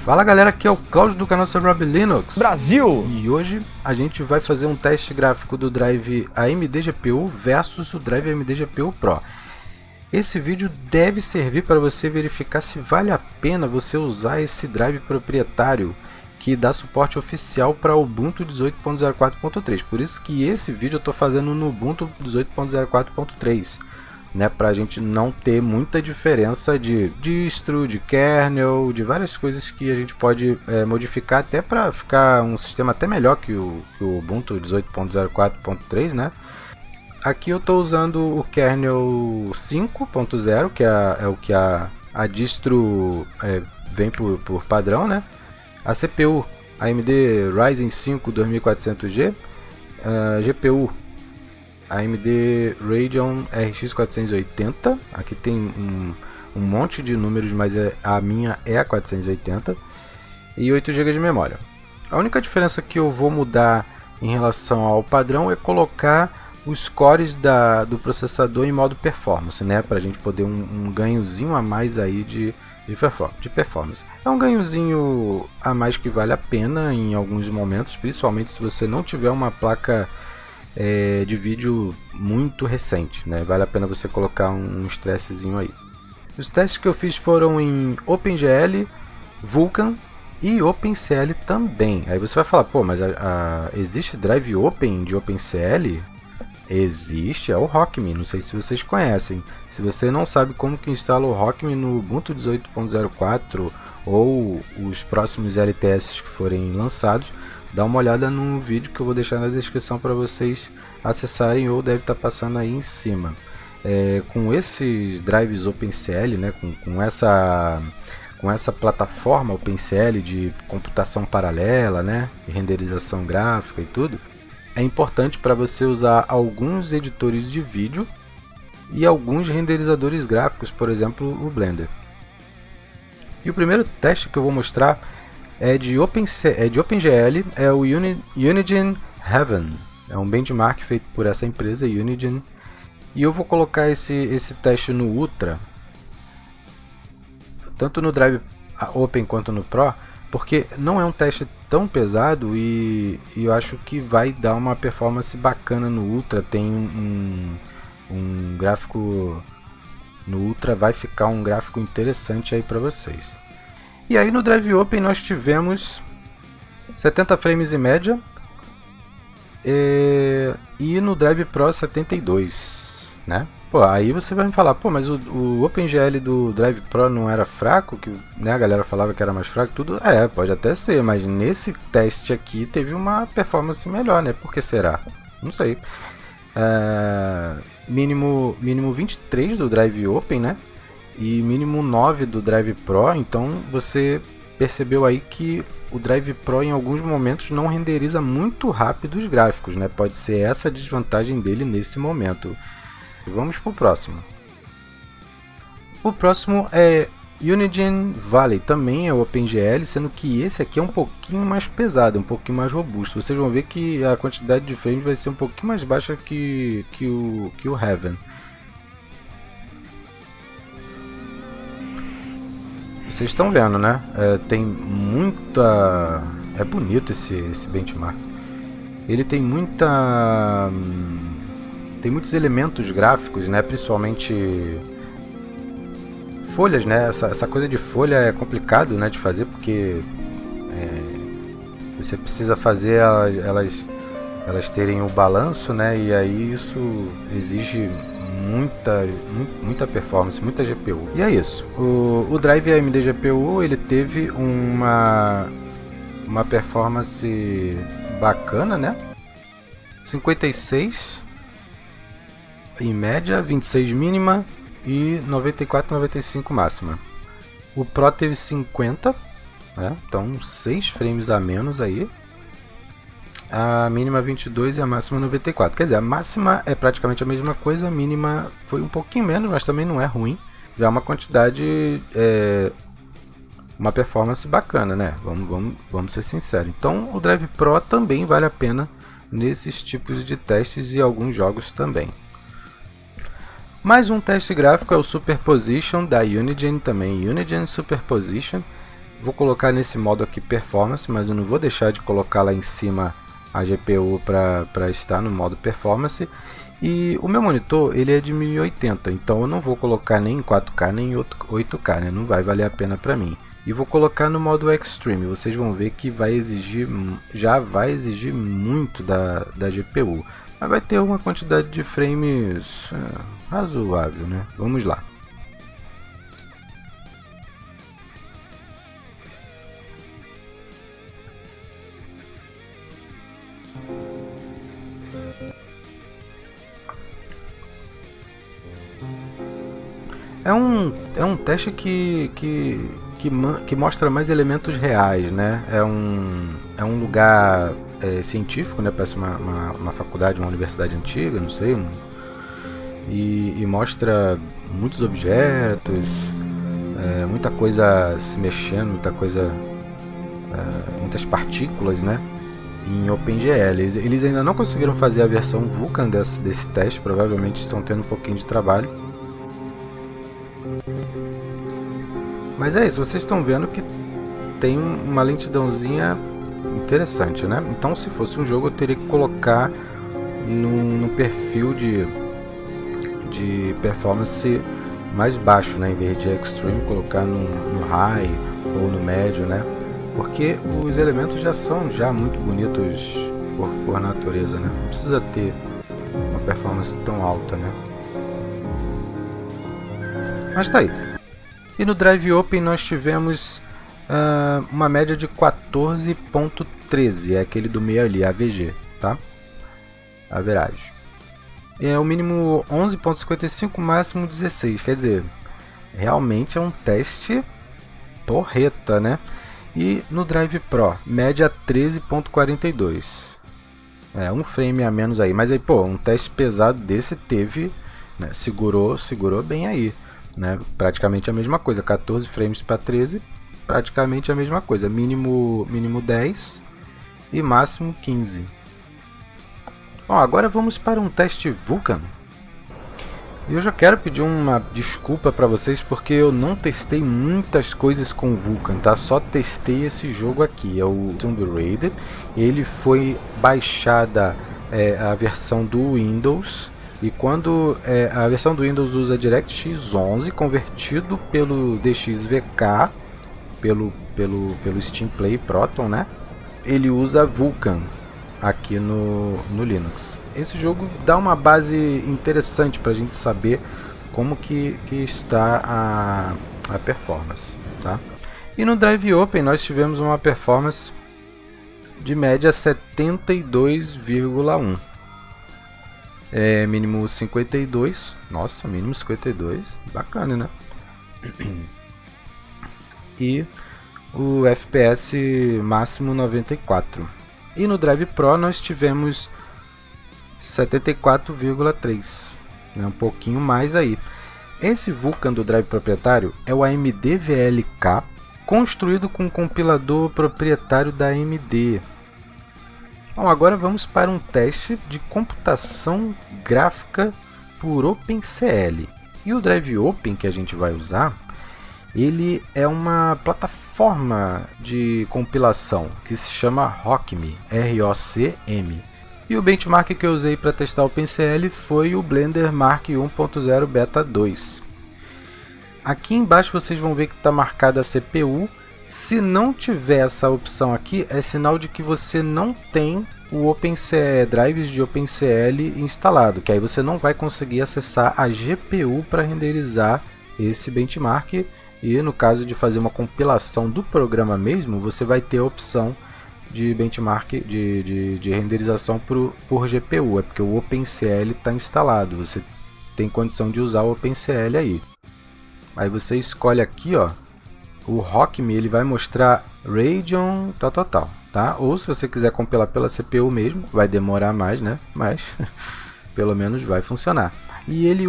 Fala galera, aqui é o Cláudio do canal Rob Linux Brasil! E hoje a gente vai fazer um teste gráfico do drive AMD GPU versus o drive AMD GPU Pro. Esse vídeo deve servir para você verificar se vale a pena você usar esse drive proprietário que dá suporte oficial para Ubuntu 18.04.3. Por isso que esse vídeo eu estou fazendo no Ubuntu 18.04.3. Para a gente não ter muita diferença de distro, de kernel, de várias coisas que a gente pode modificar até para ficar um sistema até melhor que o Ubuntu 18.04.3, né? Aqui eu estou usando o kernel 5.0, que é o que a distro vem por padrão, né? A CPU AMD Ryzen 5 2400G, GPU AMD Radeon RX 480, aqui tem um monte de números, mas a minha é a 480, e 8 GB de memória. A única diferença que eu vou mudar em relação ao padrão é colocar os cores do processador em modo performance, né, para a gente poder um ganhozinho a mais aí de performance. É um ganhozinho a mais que vale a pena em alguns momentos, principalmente se você não tiver uma placa de vídeo muito recente, né? Vale a pena você colocar um estressezinho aí. Os testes que eu fiz foram em OpenGL, Vulkan e OpenCL também. Aí você vai falar, pô, mas existe drive open de OpenCL? Existe, é o Rockme, não sei se vocês conhecem. Se você não sabe como que instala o Rockme no Ubuntu 18.04 ou os próximos LTS que forem lançados, dá uma olhada no vídeo que eu vou deixar na descrição para vocês acessarem, ou deve estar passando aí em cima. Com esses drives OpenCL, né, com essa plataforma OpenCL de computação paralela, né, renderização gráfica e tudo, é importante para você usar alguns editores de vídeo e alguns renderizadores gráficos, por exemplo o Blender. E o primeiro teste que eu vou mostrar é de OpenGL, é o Unigine Heaven. É um benchmark feito por essa empresa, Unigine. E eu vou colocar esse teste no Ultra, tanto no Drive Open quanto no Pro, porque não é um teste tão pesado e eu acho que vai dar uma performance bacana no Ultra. Tem um gráfico no Ultra, vai ficar um gráfico interessante aí para vocês. E aí no Drive Open nós tivemos 70 frames em média e no Drive Pro 72, né? Pô, aí você vai me falar, pô, mas o OpenGL do Drive Pro não era fraco, que, né, a galera falava que era mais fraco, tudo. Pode até ser, mas nesse teste aqui teve uma performance melhor, né? Por que será? Não sei. Mínimo 23 do Drive Open, né? E mínimo 9 do Drive Pro, então você percebeu aí que o Drive Pro em alguns momentos não renderiza muito rápido os gráficos, né? Pode ser essa a desvantagem dele nesse momento. Vamos para o próximo. O próximo é Unigine Valley, também é o OpenGL, sendo que esse aqui é um pouquinho mais pesado, um pouquinho mais robusto. Vocês vão ver que a quantidade de frames vai ser um pouquinho mais baixa que o Heaven. Vocês estão vendo, né? Tem muita... É bonito esse benchmark. Ele tem tem muitos elementos gráficos, né? Principalmente folhas, né? Essa coisa de folha é complicado, né, de fazer, porque você precisa fazer elas terem o balanço, né? E aí isso exige muita performance, muita GPU. E é isso. O Drive AMD GPU ele teve uma performance bacana, né? 56 em média, 26 mínima e 94, 95 máxima. O Pro teve 50, né? Então 6 frames a menos aí. A mínima 22 e a máxima 94. Quer dizer, a máxima é praticamente a mesma coisa, a mínima foi um pouquinho menos, mas também não é ruim. Já é uma quantidade, uma performance bacana, né? Vamos ser sinceros. Então o Drive Pro também vale a pena nesses tipos de testes e alguns jogos também. Mais um teste gráfico é o Superposition da Unigine também. Unigine Superposition. Vou colocar nesse modo aqui Performance, mas eu não vou deixar de colocar lá em cima a GPU para estar no modo Performance. E o meu monitor ele é de 1080, então eu não vou colocar nem em 4K nem em 8K, né? Não vai valer a pena para mim. E vou colocar no modo Extreme, vocês vão ver que já vai exigir muito da GPU. Mas vai ter uma quantidade de frames razoável, né? Vamos lá. É um teste que mostra mais elementos reais, né? É um lugar científico, né? Parece uma faculdade, uma universidade antiga, não sei. E mostra muitos objetos, muita coisa se mexendo, muitas partículas, né? Em OpenGL. Eles ainda não conseguiram fazer a versão Vulkan desse teste, provavelmente estão tendo um pouquinho de trabalho. Mas é isso, vocês estão vendo que tem uma lentidãozinha interessante, né? Então, se fosse um jogo, eu teria que colocar no perfil de performance mais baixo, né? Em vez de Extreme, colocar no High ou no médio, né? Porque os elementos já são muito bonitos por natureza, né? Não precisa ter uma performance tão alta, né? Mas tá aí. E no Drive Open nós tivemos uma média de 14.13, é aquele do meio ali, AVG, tá? Average. O mínimo 11.55, o máximo 16, quer dizer, realmente é um teste porreta, né? E no Drive Pro, média 13.42. Um frame a menos aí, mas aí, pô, um teste pesado desse teve, né, segurou bem aí. Né? Praticamente a mesma coisa, 14 frames para 13, praticamente a mesma coisa, mínimo 10 e máximo 15. Bom, agora vamos para um teste Vulkan. E eu já quero pedir uma desculpa para vocês porque eu não testei muitas coisas com Vulkan, tá? Só testei esse jogo aqui, é o Tomb Raider. Ele foi baixada a versão do Windows. E quando a versão do Windows usa DirectX 11 convertido pelo DXVK, pelo Steam Play Proton, né? Ele usa Vulkan aqui no Linux. Esse jogo dá uma base interessante para a gente saber como que está a performance, tá? E no Drive Open nós tivemos uma performance de média 72,1. Mínimo 52, nossa, mínimo 52, bacana, né? E o FPS máximo 94. E no Drive Pro nós tivemos 74,3, né? Um pouquinho mais aí. Esse Vulkan do Drive proprietário é o AMD VLK, construído com um compilador proprietário da AMD. Bom, agora vamos para um teste de computação gráfica por OpenCL. E o Drive Open que a gente vai usar, ele é uma plataforma de compilação que se chama ROCm, ROCm. E o benchmark que eu usei para testar o OpenCL foi o Blender Mark 1.0 Beta 2. Aqui embaixo vocês vão ver que está marcada a CPU. Se não tiver essa opção aqui, é sinal de que você não tem o OpenCL, drives de OpenCL instalado, que aí você não vai conseguir acessar a GPU para renderizar esse benchmark. E no caso de fazer uma compilação do programa mesmo, você vai ter a opção de benchmark de renderização por GPU, é porque o OpenCL está instalado, você tem condição de usar o OpenCL aí. Aí você escolhe aqui, ó, o ROCm, ele vai mostrar Radeon tal, tá? Ou se você quiser compilar pela CPU mesmo, vai demorar mais, né? Mas pelo menos vai funcionar. E ele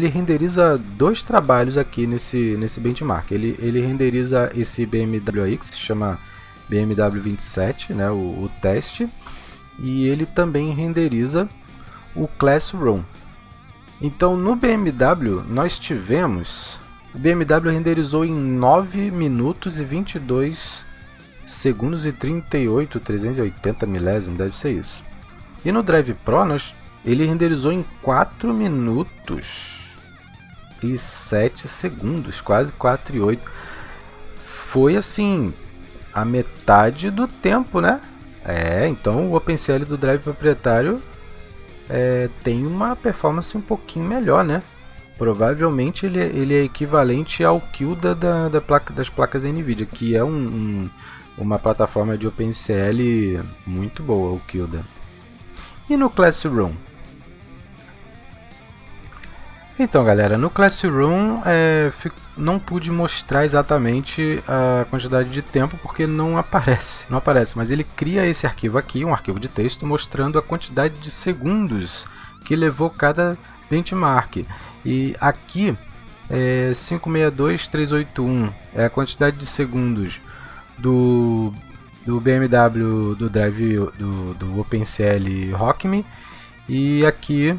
renderiza dois trabalhos aqui nesse benchmark. Ele renderiza esse BMW aí, que se chama BMW 27, né? O teste. E ele também renderiza o Classroom. Então no BMW nós tivemos o BMW renderizou em 9 minutos e 22 segundos e 380 milésimos, deve ser isso. E no Drive Pro ele renderizou em 4 minutos e 7 segundos, quase 4 e 8. Foi assim, a metade do tempo, né? Então o OpenCL do Drive proprietário tem uma performance um pouquinho melhor, né? Provavelmente ele é equivalente ao QDA das placas NVIDIA, que é uma plataforma de OpenCL muito boa, o QDA. E no Classroom? Então, galera, no Classroom não pude mostrar exatamente a quantidade de tempo porque não aparece, mas ele cria esse arquivo aqui, um arquivo de texto mostrando a quantidade de segundos que levou cada benchmark. E aqui 562381 é a quantidade de segundos do BMW do Drive do OpenCL Rockme, e aqui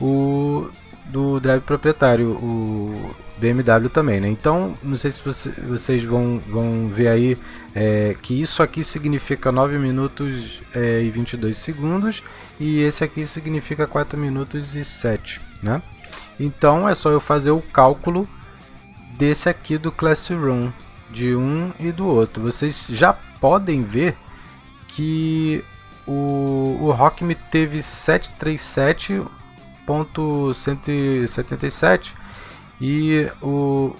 o do Drive proprietário, o BMW também, né? Então, não sei se vocês vão ver aí que isso aqui significa 9 minutos e 22 segundos e esse aqui significa 4 minutos e 7, né? Então é só eu fazer o cálculo desse aqui do Classroom, de um e do outro. Vocês já podem ver que o Rockme teve 737.177 e o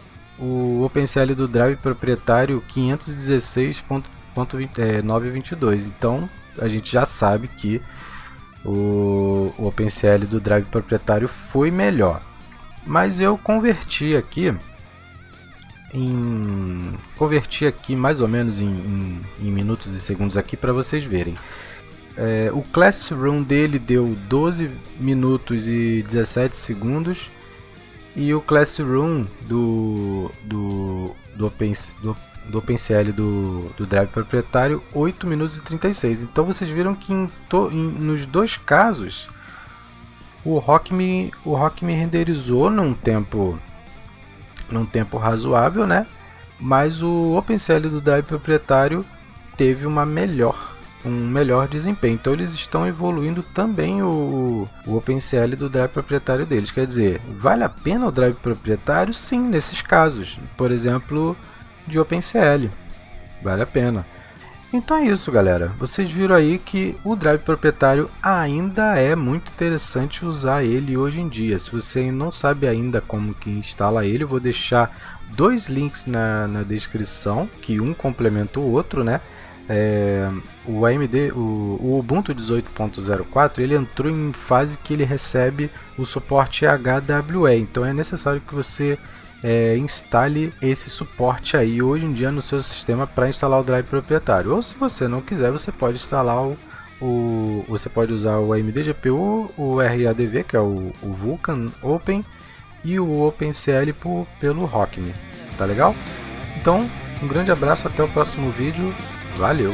OpenCL do Drive proprietário 516.922. Então a gente já sabe que o OpenCL do Drive proprietário foi melhor. Mas eu converti aqui mais ou menos em minutos e segundos aqui para vocês verem. O Classroom dele deu 12 minutos e 17 segundos e o Classroom do OpenCL do Drive proprietário 8 minutos e 36. Então vocês viram que nos dois casos o Rockme renderizou num tempo razoável, né? Mas o OpenCL do Drive proprietário teve um melhor desempenho. Então eles estão evoluindo também o OpenCL do Drive proprietário deles. Quer dizer, vale a pena o Drive proprietário? Sim, nesses casos. Por exemplo, de OpenCL. Vale a pena. Então é isso, galera. Vocês viram aí que o Drive proprietário ainda é muito interessante usar ele hoje em dia. Se você não sabe ainda como que instala ele, eu vou deixar 2 links na descrição, que um complementa o outro, né? O Ubuntu 18.04 ele entrou em fase que ele recebe o suporte HWE, então é necessário que você instale esse suporte aí hoje em dia no seu sistema para instalar o Drive proprietário. Ou se você não quiser, você pode instalar você pode usar o AMD-GPU, o RADV, que é o Vulkan Open, e o OpenCL pelo Rockme. Tá legal? Então, um grande abraço, até o próximo vídeo. Valeu!